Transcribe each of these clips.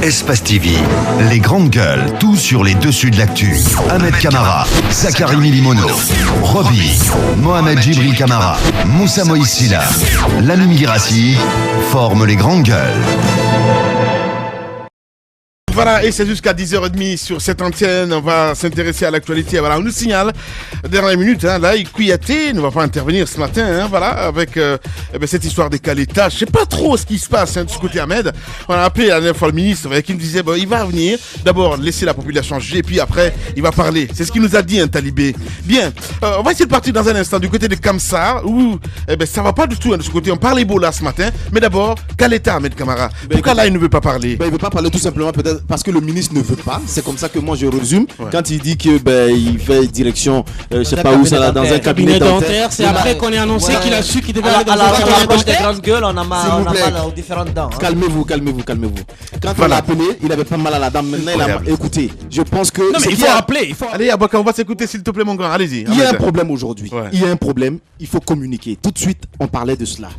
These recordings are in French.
Espace TV, les grandes gueules, tout sur les dessus de l'actu. Ahmed Camara, Zachary Milimono, Roby, Mohamed Djibril Camara, Moussa Moïsila, Lamine Girassi forment les grandes gueules. Voilà, et c'est jusqu'à 10h30 sur cette antenne. On va s'intéresser à l'actualité. Voilà, on nous signale, dernière minute, là, Kouyaté ne va pas intervenir ce matin, voilà, avec cette histoire des Caleta. Je sais pas trop ce qui se passe de ce côté, Ahmed. On a appelé la dernière fois le ministre qui nous disait, il va venir, d'abord laisser la population juger, puis après, il va parler. C'est ce qu'il nous a dit, Talibé. Bien, on va essayer de partir dans un instant du côté de Kamsar, où ça va pas du tout de ce côté. On parle Ebola ce matin, mais d'abord, Caleta, Ahmed Camara. Pourquoi là, il ne veut pas parler? Il veut pas parler tout simplement, peut-être parce que le ministre ne veut pas. C'est comme ça que moi je résume. Quand il dit que il fait direction, je sais pas où ça là, dans un cabinet dentaire. C'est après qu'on ait annoncé qu'il a su qu'il devait aller dans un cabinet dentaire. Des grandes gueules, on a mal aux différentes dents. Calmez-vous. Quand on l'a appelé, il avait pas mal à la dent. Maintenant, il a écouté. Je pense que. Non mais il faut rappeler. Allez, Abaka, on va s'écouter s'il te plaît, mon grand. Allez-y. Il y a un problème aujourd'hui. Il y a un problème. Il faut communiquer. Tout de suite, on parlait de cela.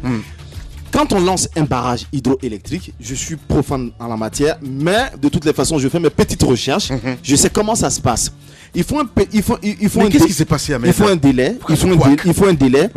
Quand on lance un barrage hydroélectrique, je suis profane en la matière, mais de toutes les façons, je fais mes petites recherches. Je sais comment ça se passe. Il faut qu'est-ce qui s'est passé à Il faut un délai. Il faut un délai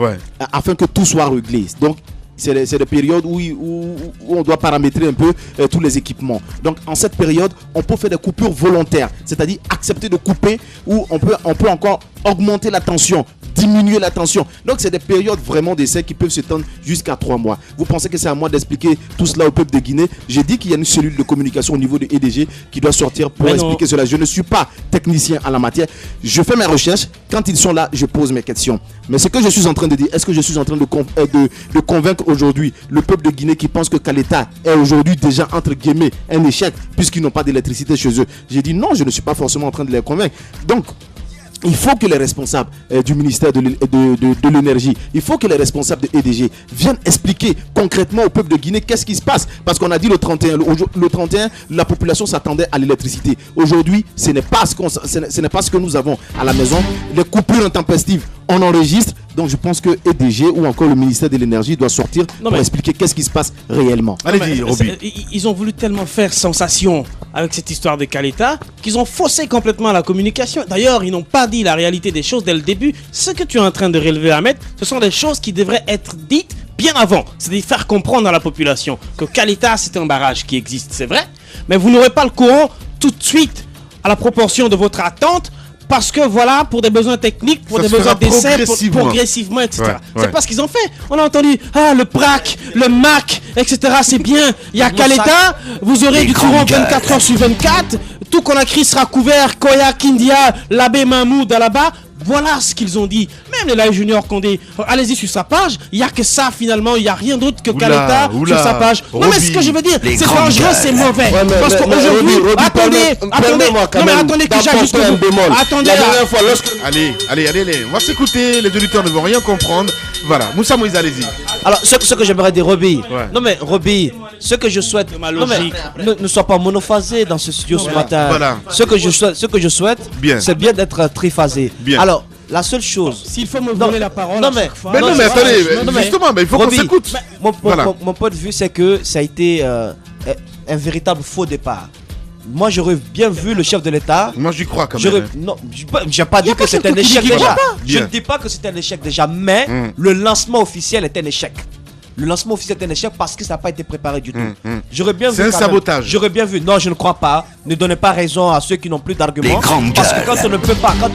afin que tout soit réglé. Donc, c'est des périodes où on doit paramétrer un peu tous les équipements. Donc, en cette période, on peut faire des coupures volontaires, c'est-à-dire accepter de couper, ou on peut encore augmenter la tension, diminuer la tension. Donc, c'est des périodes vraiment d'essai qui peuvent s'étendre jusqu'à 3 mois. Vous pensez que c'est à moi d'expliquer tout cela au peuple de Guinée? J'ai dit qu'il y a une cellule de communication au niveau de EDG qui doit sortir pour expliquer cela. Je ne suis pas technicien en la matière. Je fais mes recherches. Quand ils sont là, je pose mes questions. Mais ce que je suis en train de dire, est-ce que je suis en train de convaincre aujourd'hui le peuple de Guinée qui pense que Caleta est aujourd'hui déjà entre guillemets un échec puisqu'ils n'ont pas d'électricité chez eux? J'ai dit non, je ne suis pas forcément en train de les convaincre. Donc, il faut que les responsables du ministère de l'énergie, il faut que les responsables de EDG viennent expliquer concrètement au peuple de Guinée qu'est-ce qui se passe. Parce qu'on a dit le 31, la population s'attendait à l'électricité. Aujourd'hui, ce n'est pas ce que nous avons à la maison. Les coupures intempestives, on enregistre. Donc je pense que EDG ou encore le ministère de l'énergie doit sortir pour expliquer qu'est-ce qui se passe réellement. Allez-y, Roby. Ils ont voulu tellement faire sensation avec cette histoire de Caleta qu'ils ont faussé complètement la communication. D'ailleurs, ils n'ont pas dit la réalité des choses dès le début. Ce que tu es en train de relever, Ahmed, ce sont des choses qui devraient être dites bien avant. C'est-à-dire faire comprendre à la population que Caleta, c'est un barrage qui existe, c'est vrai. Mais vous n'aurez pas le courant tout de suite à la proportion de votre attente. Parce que voilà, pour des besoins techniques, pour des besoins d'essai, progressivement, etc. C'est pas ce qu'ils ont fait. On a entendu, le PRAC, le MAC, etc. C'est bien. Il y a Caleta, vous aurez du courant 24 heures sur 24. Tout Conakry sera couvert. Koya, Kindia, Labé, Mahmoud, là-bas. Voilà ce qu'ils ont dit. Même les Live Junior Condé, allez-y sur sa page, il n'y a que ça finalement, il n'y a rien d'autre que Caleta sur sa page. Non mais ce que je veux dire, c'est dangereux, c'est mauvais. Parce qu'aujourd'hui, attendez que j'aille jusqu'au bout. Attendez. Allez, on va s'écouter, les auditeurs ne vont rien comprendre. Voilà, Moussa Moïse, allez-y. Alors, ce que j'aimerais dire, Roby, non mais Roby, ce que je souhaite, ne sois pas monophasé dans ce studio ce matin. Voilà. Ce que je souhaite, c'est bien d'être triphasé. Alors, la seule chose. S'il faut me donner la parole. Mais attendez, justement, il faut qu'on s'écoute. Mon point de vue, c'est que ça a été un véritable faux départ. Moi, j'aurais bien vu le chef de l'État. Moi, j'y crois quand même. Non, j'ai pas dit que c'était un échec déjà. Je ne dis pas que c'était un échec déjà, mais le lancement officiel est un échec. Le lancement officiel est un échec parce que ça n'a pas été préparé du tout. J'aurais bien vu. C'est un sabotage. J'aurais bien vu. Non, je ne crois pas. Ne donnez pas raison à ceux qui n'ont plus d'arguments. Parce que quand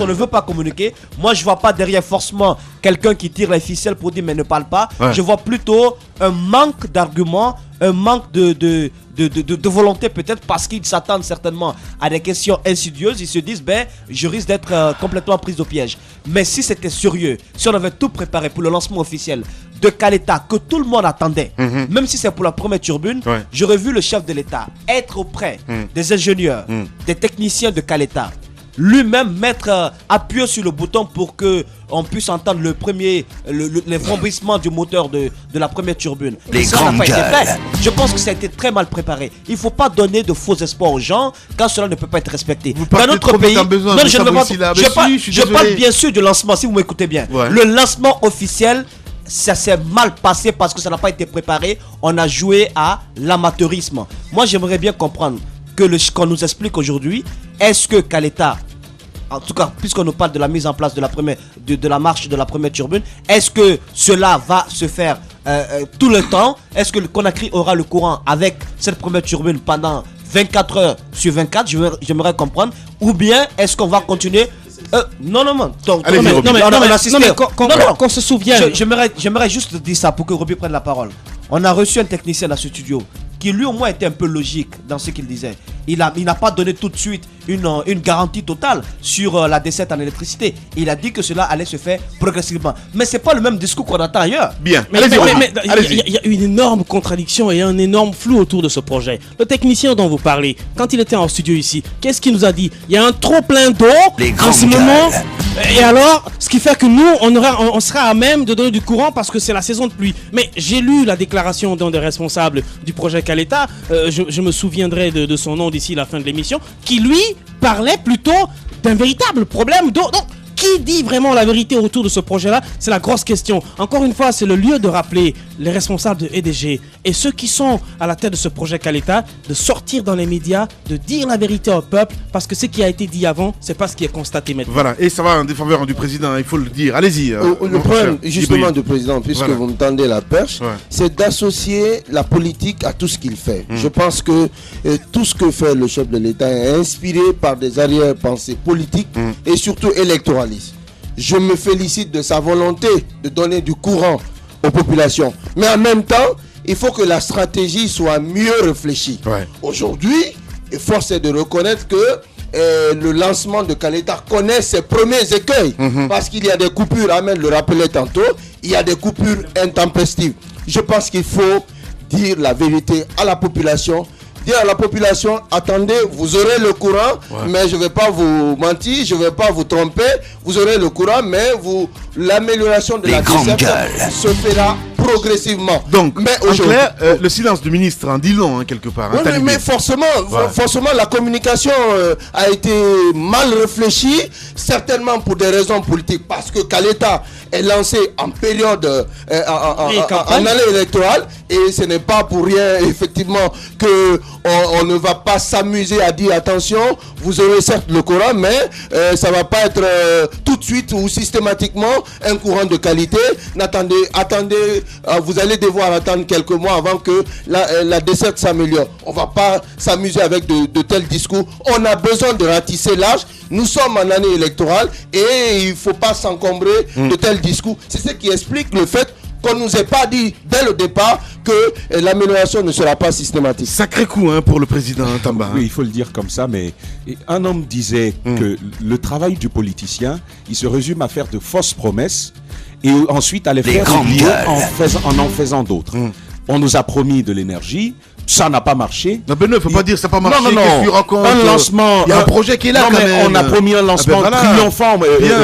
on ne veut pas communiquer, moi je vois pas derrière forcément quelqu'un qui tire les ficelles pour dire mais ne parle pas. Je vois plutôt un manque d'arguments, un manque de volonté peut-être parce qu'ils s'attendent certainement à des questions insidieuses. Ils se disent je risque d'être complètement pris au piège. Mais si c'était sérieux, si on avait tout préparé pour le lancement officiel de Caleta que tout le monde attendait, même si c'est pour la première turbine, j'aurais vu le chef de l'État être auprès des ingénieurs, des techniciens de Caleta, lui-même appuyer sur le bouton pour que on puisse entendre les vrombissements du moteur de la première turbine. Ça n'a pas été fait. Je pense que ça a été très mal préparé. Il ne faut pas donner de faux espoirs aux gens quand cela ne peut pas être respecté. Dans notre pays, je parle bien sûr du lancement, si vous m'écoutez bien. Le lancement officiel, ça s'est mal passé parce que ça n'a pas été préparé. On a joué à l'amateurisme. Moi, j'aimerais bien comprendre. qu'on nous explique aujourd'hui. Est-ce que Kaleta, en tout cas, puisqu'on nous parle de la mise en place de la marche de la première turbine, est-ce que cela va se faire tout le temps? Est-ce que le Conakry aura le courant avec cette première turbine pendant 24 heures sur 24? J'aimerais comprendre. Ou bien est-ce qu'on va continuer? Qu'on se souvienne. J'aimerais juste dire ça pour que Roby prenne la parole. On a reçu un technicien dans ce studio qui lui au moins était un peu logique dans ce qu'il disait. Il n'a pas donné tout de suite une garantie totale sur la desserte en électricité. Il a dit que cela allait se faire progressivement. Mais c'est pas le même discours qu'on attend ailleurs. Bien. Mais il y a une énorme contradiction et un énorme flou autour de ce projet. Le technicien dont vous parlez, quand il était en studio ici, qu'est-ce qu'il nous a dit? Il y a un trop plein d'eau en ce moment. Et alors, ce qui fait que nous, on sera à même de donner du courant parce que c'est la saison de pluie. Mais j'ai lu la déclaration d'un des responsables du projet Kaleta, je me souviendrai de son nom d'ici la fin de l'émission, qui lui parlait plutôt d'un véritable problème d'eau. Donc, qui dit vraiment la vérité autour de ce projet-là? C'est la grosse question. Encore une fois, c'est le lieu de rappeler les responsables de EDG et ceux qui sont à la tête de ce projet Kaleta de sortir dans les médias, de dire la vérité au peuple, parce que ce qui a été dit avant, c'est pas ce qui est constaté maintenant. Voilà, et ça va en défaveur du président, il faut le dire. Allez-y. Le problème, justement, du président, puisque vous me tendez la perche, c'est d'associer la politique à tout ce qu'il fait. Je pense que tout ce que fait le chef de l'État est inspiré par des arrière-pensées politiques et surtout électorales. Je me félicite de sa volonté de donner du courant aux populations. Mais en même temps, il faut que la stratégie soit mieux réfléchie. Aujourd'hui, force est de reconnaître que le lancement de Kaleta connaît ses premiers écueils. Parce qu'il y a des coupures, Ahmed le rappelait tantôt, il y a des coupures intempestives. Je pense qu'il faut dire la vérité à la population. Dire à la population, attendez, vous aurez le courant, mais je ne vais pas vous mentir, je ne vais pas vous tromper, vous aurez le courant, mais l'amélioration de la desserte se fera progressivement. Donc, mais en clair, le silence du ministre en dit long, quelque part. Mais forcément, la communication a été mal réfléchie, certainement pour des raisons politiques, parce que Kaleta est lancé en période, en année électorale, et ce n'est pas pour rien, effectivement, que on ne va pas s'amuser à dire attention, vous aurez certes le courant, mais ça ne va pas être tout de suite ou systématiquement un courant de qualité. Attendez, vous allez devoir attendre quelques mois avant que la desserte s'améliore. On ne va pas s'amuser avec de tels discours. On a besoin de ratisser large. Nous sommes en année électorale et il ne faut pas s'encombrer de tels discours. C'est ce qui explique le fait qu'on ne nous ait pas dit dès le départ que l'amélioration ne sera pas systématique. Sacré coup pour le président Tamba. Oui, il faut le dire comme ça, mais un homme disait que le travail du politicien, il se résume à faire de fausses promesses et ensuite à les faire oublier en faisant d'autres. On nous a promis de l'énergie. Ça n'a pas marché. Non, il ne faut pas dire ça n'a pas marché. Non. Un lancement. Il y a un projet qui est là. On a promis un lancement triomphant,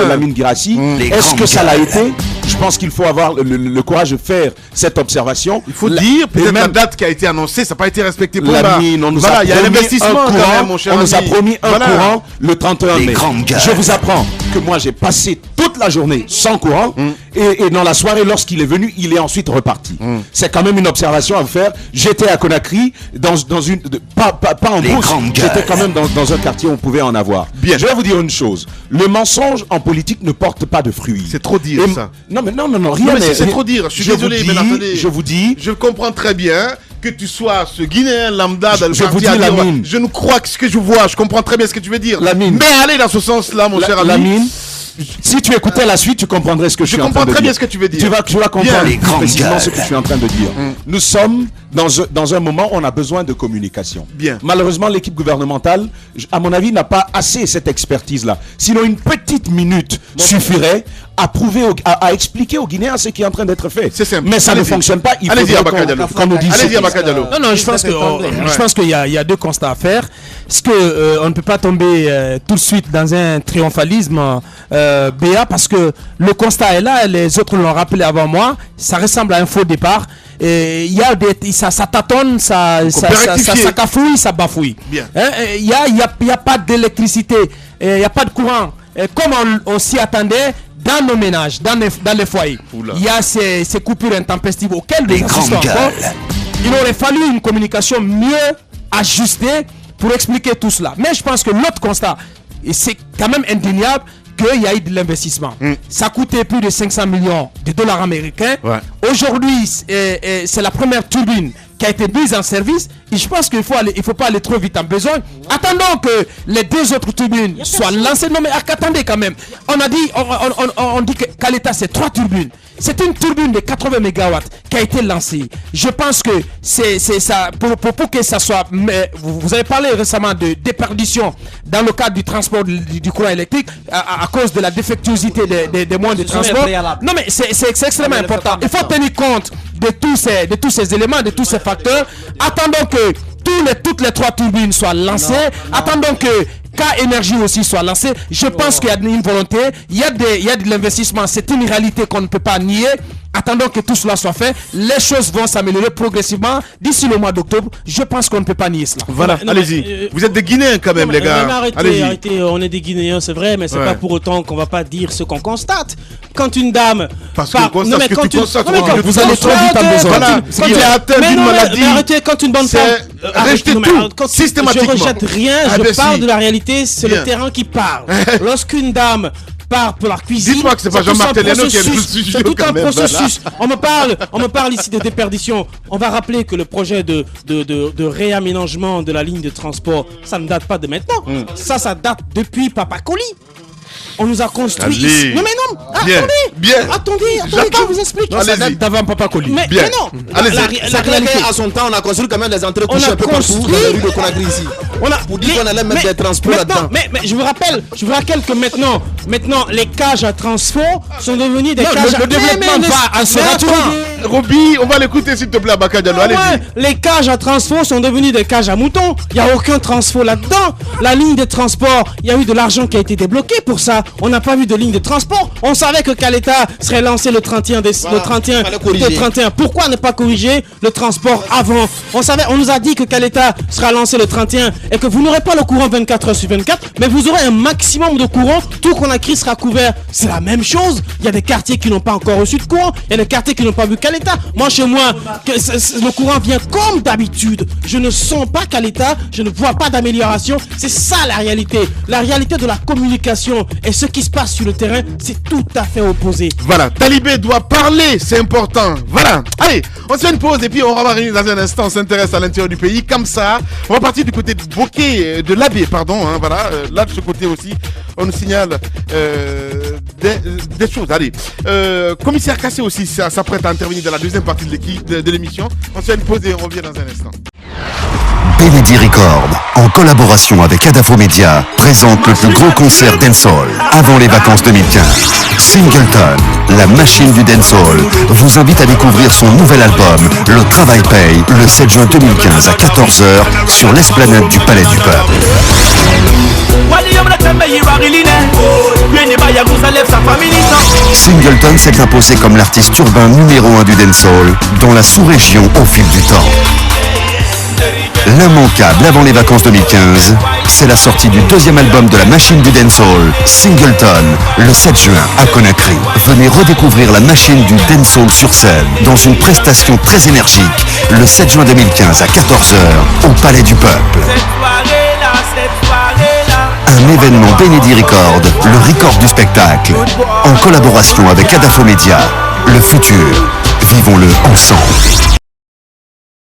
Lamine Guirassi. Est-ce que ça l'a été? Je pense qu'il faut avoir le courage de faire cette observation. Il faut dire, peut-être la date qui a été annoncée, ça n'a pas été respecté pour Lamine, on nous a promis un courant, on nous a promis un courant le 31 mai. Je vous apprends que moi j'ai passé toute la journée sans courant et dans la soirée, lorsqu'il est venu, il est ensuite reparti. C'est quand même une observation à faire. J'étais à Conakry, pas en bourse, j'étais quand même dans un quartier où on pouvait en avoir. Bien. Je vais vous dire une chose, le mensonge en politique ne porte pas de fruits. C'est trop dire ça. Non, rien. C'est trop dire. Je suis désolé, mais attendez. Je vous dis. Je comprends très bien que tu sois ce Guinéen lambda dans le parti. Je vous dis, Lamine. Je ne crois que ce que je vois. Je comprends très bien ce que tu veux dire. Lamine. Mais allez dans ce sens-là, mon cher ami. Lamine. Si tu écoutais la suite, tu comprendrais ce que je suis en train de dire. Je comprends très bien ce que tu veux dire. Tu vas comprendre précisément ce que je suis en train de dire. Nous sommes dans un moment où on a besoin de communication. Bien. Malheureusement, l'équipe gouvernementale, à mon avis, n'a pas assez cette expertise-là. Sinon, une petite minute suffirait à expliquer aux Guinéens ce qui est en train d'être fait. C'est simple. Mais ça ne fonctionne pas. Il Allez-y, qu'on nous dise. Allez-y, Abakadialo. Non, je pense qu'il y a deux constats à faire. Parce qu'on ne peut pas tomber tout de suite dans un triomphalisme BA, parce que le constat est là, les autres l'ont rappelé avant moi, ça ressemble à un faux départ. Il y a ça tâtonne, ça cafouille, ça bafouille. Il n'y a pas d'électricité, il n'y a pas de courant. Comme on s'y attendait dans nos ménages, dans les foyers. Il y a ces coupures intempestives auxquelles nous assistons encore. Il aurait fallu une communication mieux ajustée pour expliquer tout cela. Mais je pense que l'autre constat, et c'est quand même indéniable, qu'il y a eu de l'investissement. Ça coûtait plus de 500 millions de dollars américains. Aujourd'hui, c'est la première turbine qui a été mise en service. Et je pense qu'il faut pas aller trop vite en besoin. Attendons que les 2 autres turbines soient lancées. Non mais attendez quand même. On dit qu'à l'État c'est 3 turbines. C'est une turbine de 80 MW qui a été lancée. Je pense que c'est ça pour que ça soit. Vous avez parlé récemment de déperdition dans le cadre du transport du courant électrique à cause de la défectuosité des moyens de transport. Non mais c'est extrêmement important. Il faut tenir compte de tous ces éléments, de tous ces facteurs. Attendons que toutes les 3 turbines soient lancées. Attendons que K-Énergie aussi soit lancée. Je pense qu'il y a une volonté, il y a de l'investissement. C'est une réalité qu'on ne peut pas nier. Attendons que tout cela soit fait. Les choses vont s'améliorer progressivement d'ici le mois d'octobre. Je pense qu'on ne peut pas nier cela. Voilà, allez-y. Vous êtes des Guinéens quand même, les gars. Arrêtez, on est des Guinéens, c'est vrai, mais c'est pas pour autant qu'on va pas dire ce qu'on constate. Quand une dame. Parce que vous allez trop vite en besoin. Voilà, ce qui est atteint d'une maladie. Arrêtez, quand une bonne femme. Rejetez tout, systématiquement. Je rejette rien, je parle de la réalité, c'est le terrain qui parle. Lorsqu'une dame part pour la cuisine. Dites-moi que c'est pas Jean-Marc Telliano qui est le studio. C'est tout un processus. On me parle ici de déperdition. On va rappeler que le projet de réaménagement de la ligne de transport, ça ne date pas de maintenant. Ça date depuis Papa Coly. On nous a construit ici. Non mais non, attendez, que je vous explique. Ça date d'avant Papa Coly. Mais non. La réalité, à son temps, on a construit quand même des entrées couchées un peu partout dans les rues de Conakry ici. Pour dire qu'on allait mettre des transports là-dedans. Mais je vous rappelle que maintenant, les cages à transport sont devenues des cages à... Le développement va en se raturant. Roby, on va l'écouter s'il te plaît, Abaka Diallo. Allez-y. Les cages à transport sont devenues des cages à moutons. Il n'y a aucun transport là-dedans. La ligne de transport, il y a eu de l'argent qui a été débloqué pour ça. On n'a pas vu de ligne de transport. On savait que Caleta serait lancé le 31. Pourquoi ne pas corriger le transport avant? On nous a dit que Caleta sera lancé le 31 et que vous n'aurez pas le courant 24 heures sur 24, mais vous aurez un maximum de courant. Tout Conakry sera couvert. C'est la même chose. Il y a des quartiers qui n'ont pas encore reçu de courant. Il y a des quartiers qui n'ont pas vu Caleta. Moi, chez moi, le courant vient comme d'habitude. Je ne sens pas Caleta. Je ne vois pas d'amélioration. C'est ça la réalité. La réalité de la communication et ce qui se passe sur le terrain, c'est tout à fait opposé. Voilà, Talibé doit parler, c'est important. Voilà, allez, on se fait une pause et puis on va revenir dans un instant. On s'intéresse à l'intérieur du pays, comme ça. On va partir du côté de Bokeh, de l'Abbé, pardon. Voilà, là de ce côté aussi, on nous signale des choses. Allez, commissaire Kassé aussi s'apprête à intervenir dans la deuxième partie de l'émission. On se fait une pause et on revient dans un instant. Benedi Record, en collaboration avec Adafo Media, présente le plus gros concert dancehall avant les vacances 2015. Singleton, la machine du dancehall, vous invite à découvrir son nouvel album, Le Travail Paye, le 7 juin 2015 à 14h sur l'esplanade du Palais du Peuple. Singleton s'est imposé comme l'artiste urbain numéro 1 du dancehall dans la sous-région au fil du temps. L'immanquable avant les vacances 2015, c'est la sortie du deuxième album de la machine du dancehall, Singleton, le 7 juin à Conakry. Venez redécouvrir la machine du dancehall sur scène dans une prestation très énergique, le 7 juin 2015 à 14h au Palais du Peuple. Un événement Benedi Record, le record du spectacle, en collaboration avec Adafo Media. Le futur, vivons-le ensemble.